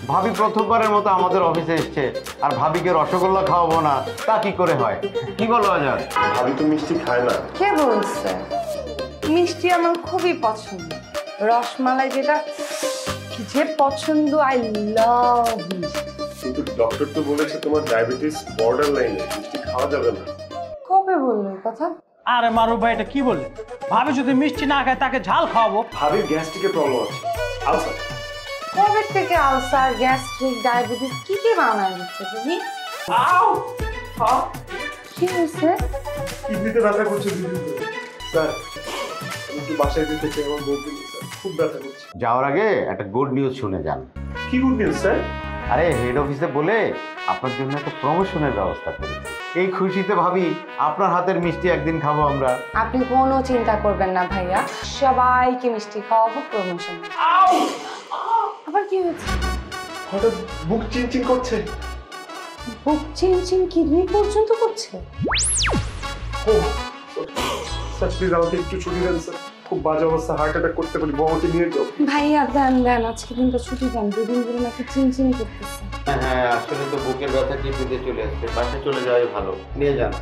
ভাবি প্রথমবারের মতো আমাদের অফিসে এসছে আর ভাবিকে রসগোল্লা খাওয়াবো না তা কি করে হয়? কি বলো আজাদ? ভাবি তো মিষ্টি খায় না। কে বলছে? মিষ্টি আমার খুবই পছন্দ। রসমালাই যেটা কি যে পছন্দ, আই লাভ মিষ্টি। কিন্তু ডক্টর তো বলেছে তোমার ডায়াবেটিস বর্ডার লাইনে, মিষ্টি খাওয়া যাবে না। কবে বললো এই কথা? আরে মারুফ ভাই, এটা কি বললেন? ভাবি যদি মিষ্টি না খায় তাকে ঝাল খাওয়াবো। ভাবির গ্যাস্ট্রিকের প্রবলেম আছে, আলসার। কবে থেকে আলসার, গ্যাস্ট্রিক, ডায়াবেটিস কি কি বানায় দিচ্ছে তুমি? কি হয়েছে? কিডনিতে ব্যথা করছে দুদিন ধরে। স্যার আমি একটু বাসায় যেতে চাই, আমার বউ স্যার খুব ব্যথা করছে। যাওয়ার আগে একটা গুড নিউজ শুনে যান। কি গুড নিউজ স্যার? আরে হেড অফিসে বলে আপনার জন্য একটা প্রমোশনের ব্যবস্থা করেছি। এই খুশিতে ভাবি আপনার হাতের মিষ্টি একদিন খাবো আমরা। আপনি কোনো চিন্তা করবেন না ভাইয়া, সবাইকে মিষ্টি খাওয়াবো, প্রমোশন। আবার কি হয়েছে? হঠাৎ বুক চিনচিন করছে। বুক চিনচিন কিডনি পর্যন্ত করছে? ও স্যার প্লিজ আমাকে একটু ছুটি দেন স্যার, খুব বাজে অবস্থা, হার্ট অ্যাটাক করতে পারি, বউকে নিয়ে যাও। ভাইয়া দেন দেন, আজকে দিনটা ছুটি দেন, দুদিন ধরে নাকি চিনচিন করতেছে। হ্যাঁ আসলে তো বুকের ব্যথা কিডনিতে চলে আসছে, বাসায় চলে যাওয়াই ভালো। নিয়ে যান।